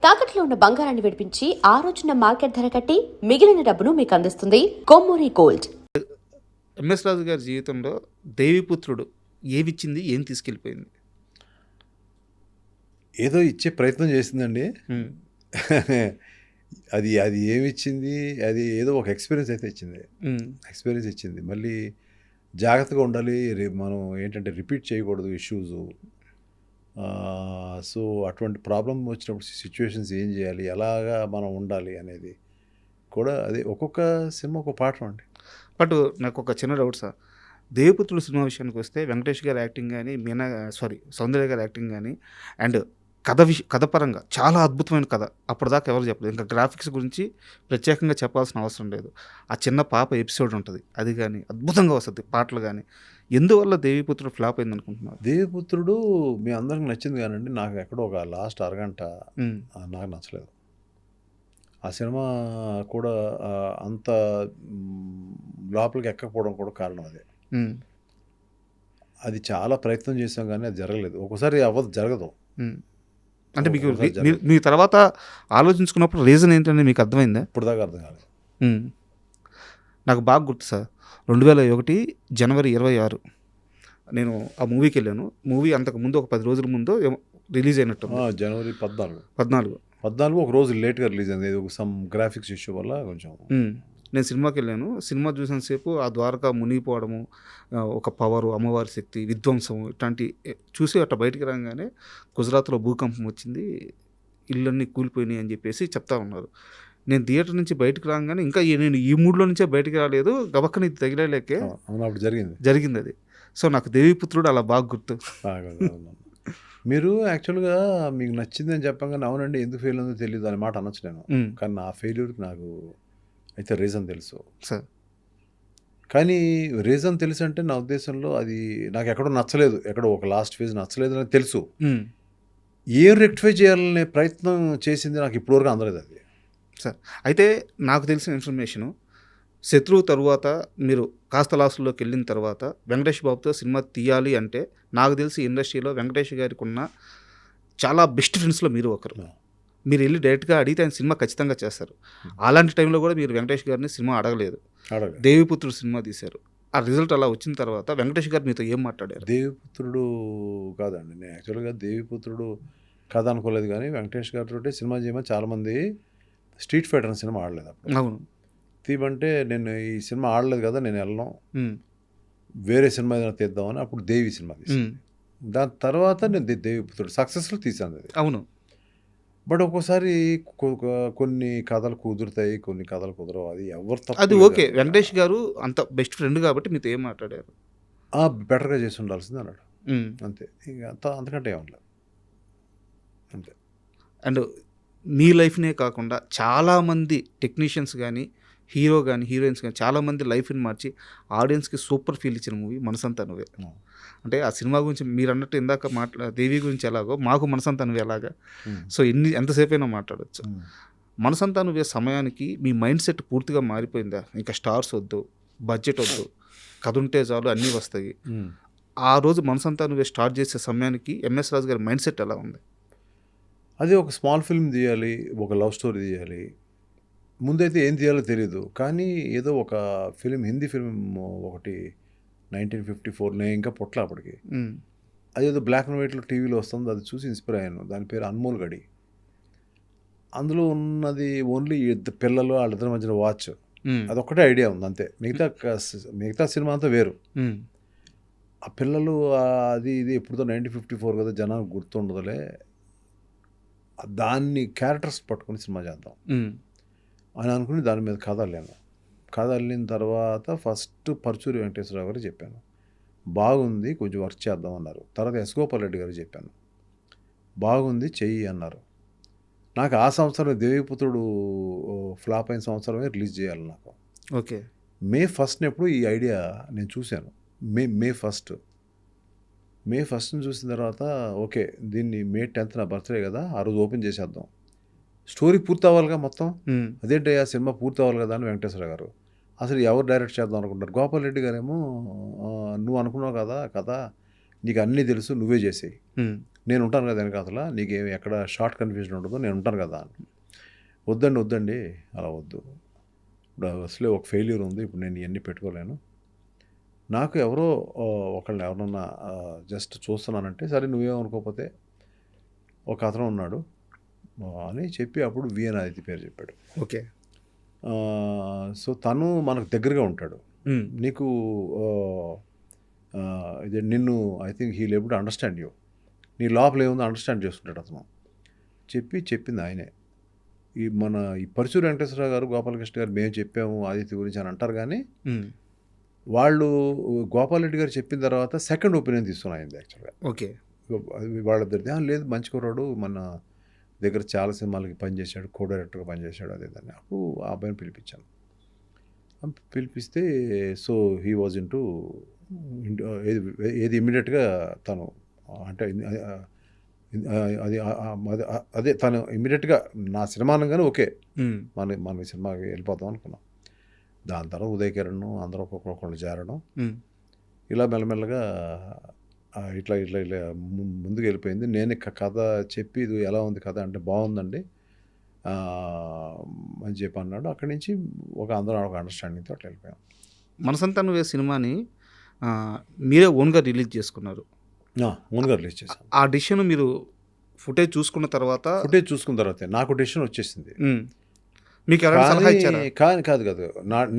తాకట్లో ఉన్న బంగారాన్ని విడిపించి ఆ రోజున మార్కెట్ ధర కట్టి మిగిలిన డబ్బును మీకు అందిస్తుంది కొమ్మూరి గోల్డ్. ఎంఎస్ రాజు గారి జీవితంలో దేవిపుత్రుడు ఏమిచ్చింది, ఏం తీసుకెళ్ళిపోయింది? ఏదో ఇచ్చే ప్రయత్నం చేసిందండి. అది అది ఏమిచ్చింది, అది ఏదో ఒక ఎక్స్పీరియన్స్ అయితే ఇచ్చింది. ఎక్స్పీరియన్స్ ఇచ్చింది. మళ్ళీ జాగ్రత్తగా ఉండాలి, మనం ఏంటంటే రిపీట్ చేయకూడదు ఇష్యూస్. సో అటువంటి ప్రాబ్లం వచ్చినప్పుడు సిచ్యువేషన్స్ ఏం చేయాలి, ఎలాగా మనం ఉండాలి అనేది కూడా అదే ఒక్కొక్క సినిమా ఒక పాఠం అండి. బట్ నాకు ఒక చిన్న డౌట్ సార్. దేవిపుత్రుడు సినిమా విషయానికి వస్తే వెంకటేష్ గారి యాక్టింగ్ కానీ, సౌందర్య గారి యాక్టింగ్ కానీ, అండ్ కథ పరంగా చాలా అద్భుతమైన కథ. అప్పటిదాకా ఎవరు చెప్పలేదు. ఇంకా గ్రాఫిక్స్ గురించి ప్రత్యేకంగా చెప్పాల్సిన అవసరం లేదు. ఆ చిన్న పాప ఎపిసోడ్ ఉంటుంది, అది కానీ అద్భుతంగా వస్తుంది. పాటలు కానీ, ఎందువల్ల దేవిపుత్రుడు ఫ్లాప్ అయింది అనుకుంటున్నారు? దేవిపుత్రుడు మీ అందరికి నచ్చింది కానండి, నాకు ఎక్కడో ఒక లాస్ట్ అరగంట నాకు నచ్చలేదు. ఆ సినిమా కూడా అంత లోపలికి ఎక్కకపోవడం కూడా కారణం అదే. అది చాలా ప్రయత్నం చేసాం కానీ అది జరగలేదు. ఒకసారి జరగదు. అంటే మీకు మీ తర్వాత ఆలోచించుకున్నప్పుడు రీజన్ ఏంటంటే మీకు అర్థమైందా? ఇప్పుడు దాకా అర్థం కాలేదు. నాకు బాగా గుర్తు సార్, 2001 జనవరి 26 నేను ఆ మూవీకి వెళ్ళాను. మూవీ అంతకు ముందు ఒక 10 రోజుల ముందు రిలీజ్ అయినట్టు. జనవరి 14 ఒక రోజు లేట్గా రిలీజ్ అయింది. సమ్ గ్రాఫిక్స్ ఇష్యూ వల్ల కొంచెం. నేను సినిమాకి వెళ్ళాను. సినిమా చూసిన సేపు ఆ ద్వారకా మునిగిపోవడము, ఒక పవరు, అమ్మవారి శక్తి, విధ్వంసం ఇట్లాంటి చూసి అట్లా బయటికి రాగానే గుజరాత్లో భూకంపం వచ్చింది, ఇళ్ళన్నీ కూలిపోయినాయి అని చెప్పేసి చెప్తా ఉన్నారు. నేను థియేటర్ నుంచి బయటకు రాగానే ఇంకా నేను ఈ మూడ్లో నుంచే బయటికి రాలేదు, గబక్కని ఇది తగిలేకే జరిగింది అది. సో నాకు దేవిపుత్రుడు అలా బాగా గుర్తు. మీరు యాక్చువల్గా మీకు నచ్చింది అని చెప్పగానే అవునండి ఎందుకు ఫెయిల్ ఉందో తెలియదు అనే మాట అనొచ్చు నేను. కానీ నా ఫెయిల్యూర్కి నాకు అయితే రీజన్ తెలుసు సార్. కానీ రీజన్ తెలుసు అంటే నా ఉద్దేశంలో అది నాకు ఎక్కడో నచ్చలేదు, ఎక్కడో ఒక లాస్ట్ ఫేజ్ నచ్చలేదు అని తెలుసు. ఏం రెక్టిఫై చేయాలనే ప్రయత్నం చేసింది నాకు ఇప్పటివరకు అందలేదు అది సార్. అయితే నాకు తెలిసిన ఇన్ఫర్మేషను, శత్రువు తరువాత మీరు కాస్త లాస్ట్లోకి వెళ్ళిన తర్వాత వెంకటేష్ బాబుతో సినిమా తీయాలి అంటే నాకు తెలిసి ఇండస్ట్రీలో వెంకటేష్ గారికి ఉన్న చాలా బెస్ట్ ఫ్రెండ్స్లో మీరు ఒకరు. మీరు వెళ్ళి డైరెక్ట్గా అడిగితే ఆయన సినిమా ఖచ్చితంగా చేస్తారు. అలాంటి టైంలో కూడా మీరు వెంకటేష్ గారిని సినిమా అడగలేదు. దేవిపుత్రుడు సినిమా తీశారు. ఆ రిజల్ట్ అలా వచ్చిన తర్వాత వెంకటేష్ గారు మీతో ఏం మాట్లాడారు? దేవిపుత్రుడు కాదండి, నేను యాక్చువల్గా దేవిపుత్రుడు కథ అనుకోలేదు. కానీ వెంకటేష్ గారితో సినిమా చేయమని చాలామంది స్ట్రీట్ ఫైటర్ అనే సినిమా ఆడలేదు అప్పుడు. అవును, తీయమంటే నేను ఈ సినిమా ఆడలేదు కదా, నేను వెళ్ళను, వేరే సినిమా ఏదైనా తీద్దామని అప్పుడు దేవి సినిమా తీసాను. దాని తర్వాత నేను దేవిపుత్రుడు సక్సెస్ఫుల్ తీసాను అది. అవును. బట్ ఒక్కోసారి కొన్ని కథలు కుదురుతాయి, కొన్ని కథలు కుదరవు. అది ఎవరు తప్పు. అది ఓకే. వెంకటేష్ గారు అంత బెస్ట్ ఫ్రెండ్ కాబట్టి మీతో ఏం మాట్లాడారు? బెటర్గా చేసి ఉండాల్సింది అన్నాడు, అంతే. ఇంకా అంతకంటే ఏమన్నా అంతే. అండ్ మీ లైఫ్నే కాకుండా చాలామంది టెక్నీషియన్స్ కానీ, హీరో కానీ, హీరోయిన్స్ కానీ చాలామంది లైఫ్ని మార్చి ఆడియన్స్కి సూపర్ ఫీల్ ఇచ్చిన మూవీ మనసంతా నువ్వే. అంటే ఆ సినిమా గురించి మీరు అన్నట్టు ఇందాక దేవి గురించి ఎలాగో మాకు మనసంతా నువ్వే అలాగా. సో ఎంతసేపు అయినా మాట్లాడచ్చు. మనసంతా నువ్వే సమయానికి మీ మైండ్ సెట్ పూర్తిగా మారిపోయిందా? ఇంకా స్టార్స్ వద్దు, బడ్జెట్ వద్దు, కథ ఉంటే చాలు అన్నీ వస్తాయి. ఆ రోజు మనసంతా నువ్వే స్టార్ట్ చేసే సమయానికి ఎంఎస్ రాజు గారి మైండ్ సెట్ ఎలా ఉంది? అది ఒక స్మాల్ ఫిల్మ్ తీయాలి, ఒక లవ్ స్టోరీ తీయాలి. ముందైతే ఏం తీయాలో తెలియదు, కానీ ఏదో ఒక ఫిలిం, హిందీ ఫిలిం ఒకటి 1954, నేను ఇంకా పుట్ల అప్పటికి. అదేదో బ్లాక్ అండ్ వైట్లో టీవీలో వస్తుంది, అది చూసి ఇన్స్పైర్ అయ్యాను. దాని పేరు అన్మోల్ గడి. అందులో ఉన్నది ఓన్లీ పిల్లలు వాళ్ళిద్దరి మధ్యన వాచ్, అదొక్కటే ఐడియా ఉంది అంతే. మిగతా సినిమా అంతా వేరు. ఆ పిల్లలు అది ఇది ఎప్పుడుతో 1954 కదా, జనానికి గుర్తుండదులే, దాన్ని క్యారెక్టర్స్ పట్టుకుని సినిమా చేద్దాం అని అనుకుని దాని మీద కథ అల్లిన తర్వాత ఫస్ట్ పరుచూరి వెంకటేశ్వరరావు గారు చెప్పాను, బాగుంది కొంచెం వర్క్ చేద్దాం అన్నారు. తర్వాత ఎస్ గోపాల్ రెడ్డి గారు చెప్పాను, బాగుంది చెయ్యి అన్నారు. నాకు ఆ సంవత్సరం దేవిపుత్రుడు ఫ్లాప్ అయిన సంవత్సరమే రిలీజ్ చేయాలి నాకు. ఓకే. మే 1 ఎప్పుడు ఈ ఐడియా నేను చూశాను. మే 1 చూసిన తర్వాత ఓకే, దీన్ని మే 10 నా బర్త్డే కదా, ఆ రోజు ఓపెన్ చేసేద్దాం, స్టోరీ పూర్తి అవ్వాలిగా మొత్తం. అదేంటి ఆ సినిమా పూర్తి అవ్వాలి కదా అని వెంకటేశ్వర గారు, అసలు ఎవరు డైరెక్ట్ చేద్దాం అనుకుంటారు. గోపాల్ రెడ్డి గారేమో నువ్వు అనుకున్నావు కదా కథ, నీకు అన్నీ తెలుసు, నువ్వే చేసేయి, నేను ఉంటాను కదా వెనకాతల, నీకేమి ఎక్కడ షార్ట్ కన్ఫ్యూజన్ ఉండదు, నేను ఉంటాను కదా అని. వద్దండి అలా వద్దు, ఇప్పుడు అసలే ఒక ఫెయిల్యూర్ ఉంది, ఇప్పుడు నేను ఇవన్నీ పెట్టుకోలేను, నాకు ఎవరో ఒకళ్ళని ఎవరన్నా జస్ట్ చూస్తున్నానంటే సరే నువ్వేమనుకోకపోతే ఒక అతను ఉన్నాడు అని చెప్పి అప్పుడు విఎన్ ఆదిత్య పేరు చెప్పాడు. ఓకే. సో తను మనకు దగ్గరగా ఉంటాడు, నీకు ఇది నిన్ను I think he label to understand you, నీ లోపల ఏముందో అండర్స్టాండ్ చేసుకుంటాడు అతను. చెప్పింది ఆయనే. ఈ పరుచూరి వెంకటేశ్వరరావు గారు, గోపాలకృష్ణ గారు మేము చెప్పాము ఆదిత్య గురించి అని అంటారు, కానీ వాళ్ళు గోపాల్ రెడ్డి గారు చెప్పిన తర్వాత సెకండ్ ఒపీనియన్ తీసుకున్నాయింది యాక్చువల్గా. ఓకే. వాళ్ళిద్దరిది లేదు మంచి కుర్రాడు, మన దగ్గర చాలా సినిమాలకి పనిచేశాడు, కో డైరెక్టర్గా పనిచేశాడు అదే దాన్ని. అప్పుడు ఆ అబ్బాయిని పిలిపించాను. పిలిపిస్తే సో హీ వాజ్ ఇంటూ ఏది ఇమ్మీడియట్గా తను అంటే అదే తను ఇమ్మీడియట్గా నా సినిమా అనగానే ఓకే మన సినిమాకి వెళ్ళిపోతాం అనుకున్నాం. దాని తర్వాత ఉదయ్ కిరణ్ అందరూ ఒక్కొక్కళ్ళు చేరడం, ఇలా మెల్లమెల్లగా ఇట్లా ముందుకు వెళ్ళిపోయింది. నేను కథ చెప్పి ఇది ఎలా ఉంది కథ అంటే బాగుందండి అని చెప్పి అన్నాడు. అక్కడి నుంచి అందరం ఒక అండర్స్టాండింగ్తో అట్లా వెళ్ళిపోయాం. మనసంతా నువ్వే సినిమాని మీరే ఓన్గా రిలీజ్ చేసుకున్నారు. ఓన్గా రిలీజ్ చేశాను. ఆ డిసిషన్ మీరు ఫుటేజ్ చూసుకున్న తర్వాత నాకు డెసిషన్ వచ్చేసింది. మీకు ఎవరైనా సలహా ఇచ్చారా? కాదు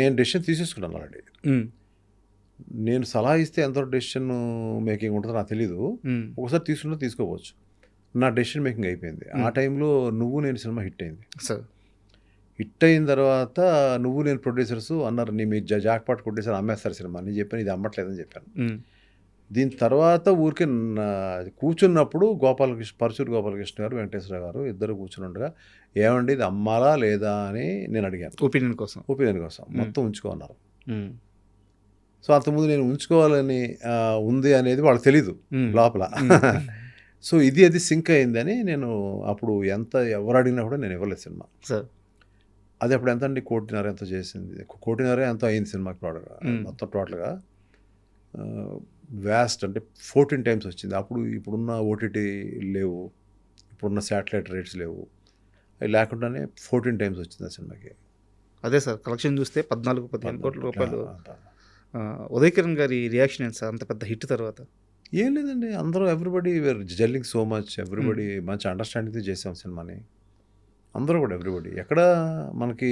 నేను డెసిషన్ తీసేసుకున్నాను ఆల్రెడీ. నేను సలహా ఇస్తే ఎంత డెసిషన్ మేకింగ్ ఉంటుందో నాకు తెలీదు. ఒకసారి తీసుకుంటే తీసుకోవచ్చు. నా డెసిషన్ మేకింగ్ అయిపోయింది. ఆ టైంలో నువ్వు నేను సినిమా హిట్ అయింది. హిట్ అయిన తర్వాత నువ్వు నేను ప్రొడ్యూసర్స్ అన్నారు, మీరు జాక్పాట్ కొట్టేసారు, అమ్మేస్తారు సినిమా. నేను చెప్పాను ఇది అమ్మట్లేదని చెప్పాను. దీని తర్వాత ఊరికే కూర్చున్నప్పుడు పరచూరు గోపాలకృష్ణ గారు, వెంకటేశ్వర గారు ఇద్దరు కూర్చుని ఉండగా ఏమండి ఇది అమ్మాలా లేదా అని నేను అడిగాను. ఒపీనియన్ కోసం మొత్తం ఉంచుకోన్నారు. సో అంతకుముందు నేను ఉంచుకోవాలని ఉంది అనేది వాళ్ళకి తెలీదు లోపల. సో అది సింక్ అయిందని నేను అప్పుడు ఎవరు అడిగినా కూడా నేను ఇవ్వలేదు సినిమా. అది అప్పుడు ఎంత అండి 1.5 ఎంతో చేసింది, 1.5 ఎంతో అయింది సినిమాకి మొత్తం టోటల్గా. వ్యాస్ట్ అంటే 14 times వచ్చింది. ఇప్పుడున్న ఓటీటీ లేవు, ఇప్పుడున్న శాటిలైట్ రేట్స్ లేవు, అవి లేకుండానే 14 times వచ్చింది ఆ సినిమాకి. అదే సార్ కలెక్షన్ చూస్తే 14-15 కోట్ల రూపాయలు. ఉదయ్ కిరణ్ గారి రియాక్షన్ ఏంటి సార్ అంత పెద్ద హిట్ తర్వాత? ఏం లేదండి, అందరూ everybody were gelling so much, everybody మంచి అండర్స్టాండింగ్తో చేసాం సినిమాని. అందరూ కూడా ఎవ్రీబడి. ఎక్కడ మనకి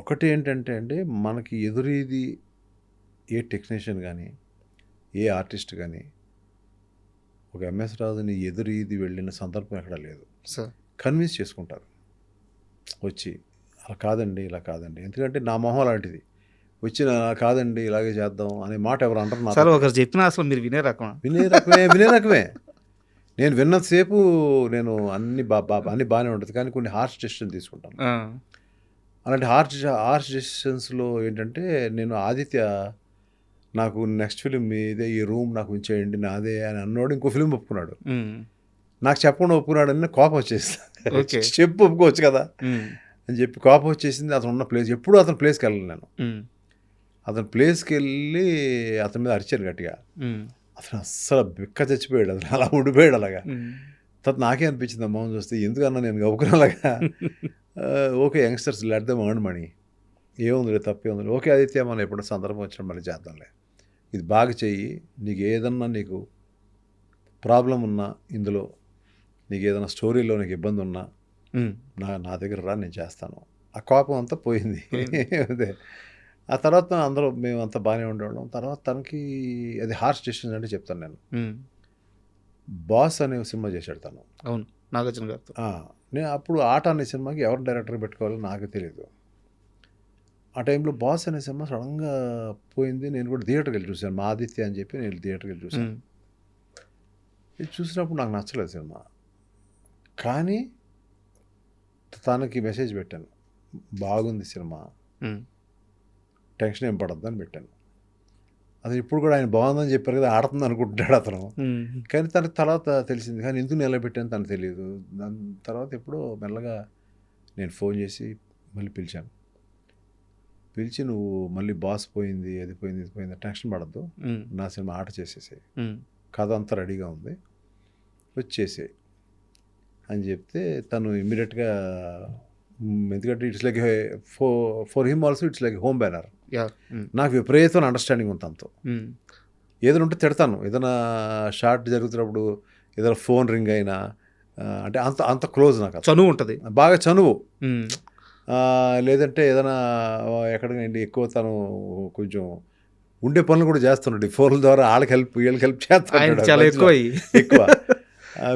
ఒకటి ఏంటంటే అండి, మనకి ఎదురీది ఏ టెక్నీషియన్ కానీ ఏ ఆర్టిస్ట్ కానీ ఒక ఎంఎస్ రాజుని ఎదురీది వెళ్ళిన సందర్భం ఎక్కడ లేదు. కన్విన్స్ చేసుకుంటారు వచ్చి, అలా కాదండి ఇలా కాదండి, ఎందుకంటే నా మొహం అలాంటిది, వచ్చిన కాదండి ఇలాగే చేద్దాం అనే మాట ఎవరు అంటారు సార్? ఒకరు చెప్పిన అసలు మీరు వినే రకమే. నేను విన్నంతసేపు నేను అన్ని బాగానే ఉంటుంది, కానీ కొన్ని హార్ష్ డెసిషన్ తీసుకుంటాను. అలాంటి హార్ష్ డెసిషన్స్లో ఏంటంటే, నేను ఆదిత్య నాకు నెక్స్ట్ ఫిలిం ఇదే, ఈ రూమ్ నాకు ఉంచేయండి నాదే అని అన్నాడు. ఇంకో ఫిలిం ఒప్పుకున్నాడు, నాకు చెప్పకుండా ఒప్పుకున్నాడు అని కోపం వచ్చేసింది. చెప్పు ఒప్పుకోవచ్చు కదా అని చెప్పి కోపం వచ్చేసింది. అతను ఉన్న ప్లేస్ ఎప్పుడు అతని ప్లేస్కి వెళ్ళను నేను. అతని ప్లేస్కి వెళ్ళి అతని మీద అరిచాను గట్టిగా. అతను అస్సలు బిక్క చచ్చిపోయాడు, అతను అలా ఉండిపోయాడు అలాగా. తర్వాత నాకే అనిపించింది అమ్మని చూస్తే, ఎందుకన్నా నేను గౌకునేలాగా. Okay youngsters let them earn money, ఏముంది తప్పే ఉంది, ఓకే ఆదిత్య మనం ఎప్పుడు సందర్భం వచ్చిన మళ్ళీ చేద్దాంలే, ఇది బాగా చెయ్యి, నీకు ఏదన్నా నీకు ప్రాబ్లం ఉన్నా, ఇందులో నీకు ఏదైనా స్టోరీలో నీకు ఇబ్బంది ఉన్నా నా దగ్గర రా, నేను చేస్తాను. ఆ కోపం అంతా పోయింది. అదే ఆ తర్వాత అందరూ మేమంతా బాగానే ఉండేవాళ్ళం. తర్వాత తనకి అది హార్ష్ డెసిషన్ అంటే చెప్తాను నేను. బాస్ అనే సినిమా చేశాడు తను. అవును, నాగార్జున గారితో. నేను అప్పుడు ఆట అనే సినిమాకి ఎవరు డైరెక్టర్ పెట్టుకోవాలో నాకు తెలియదు. ఆ టైంలో బాస్ అనే సినిమా సడన్గా పోయింది. నేను కూడా థియేటర్కి వెళ్ళి చూశాను, మా ఆదిత్య అని చెప్పి నేను థియేటర్కి వెళ్ళి చూశాను. ఇది చూసినప్పుడు నాకు నచ్చలేదు సినిమా, కానీ తనకి మెసేజ్ పెట్టాను, బాగుంది సినిమా, టెన్షన్ ఏం పడద్దు అని పెట్టాను. అది ఇప్పుడు కూడా ఆయన బాగుందని చెప్పారు కదా, ఆడుతుంది అనుకుంటున్నాడు అతను. కానీ తనకు తర్వాత తెలిసింది, కానీ ఎందుకు నిలబెట్టాను తనకు తెలియదు. దాని తర్వాత ఎప్పుడో మెల్లగా నేను ఫోన్ చేసి మళ్ళీ పిలిచి నువ్వు మళ్ళీ బాస్ పోయింది, అది పోయింది, ఇది పోయింది, టెన్షన్ పడద్దు, నా సినిమా ఆట చేసేసాయి, కథ అంతా రెడీగా ఉంది, వచ్చేసే అని చెప్తే తను ఇమ్మీడియట్గా, ఎందుకంటే it's like for him also it's like home banner. Yeah. నాకు విపరీతమైన అండర్స్టాండింగ్ ఉంది తనతో. ఏదైనా ఉంటే తిడతాను, ఏదైనా షార్ట్ జరుగుతున్నప్పుడు ఏదైనా ఫోన్ రింగ్ అయినా, అంటే అంత అంత క్లోజ్ నాకు అతను. చనువు ఉంటుంది. బాగా చనువు. లేదంటే ఏదైనా ఎక్కడికైనా ఎక్కువ తను కొంచెం ఉండే పనులు కూడా చేస్తున్నాడు, ఈ ఫోన్ల ద్వారా వాళ్ళకి వీళ్ళకి హెల్ప్ చేస్తాడు. చాలా ఎక్కువ ఎక్కువ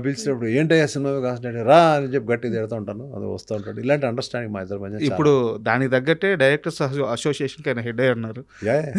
పిలిచినప్పుడు ఏంటయ్యా సినిమా కాస్తంటే రా అని చెప్పి గట్టిగా తిడుతూ ఉంటాను, అది వస్తూ ఉంటాడు. ఇలాంటి అండర్స్టాండింగ్ మా ఇద్దరి మధ్య. ఇప్పుడు దానికి తగ్గట్టే డైరెక్టర్స్ అసోసియేషన్కి ఆయన హెడ్ అయ్యి ఉన్నారు. యా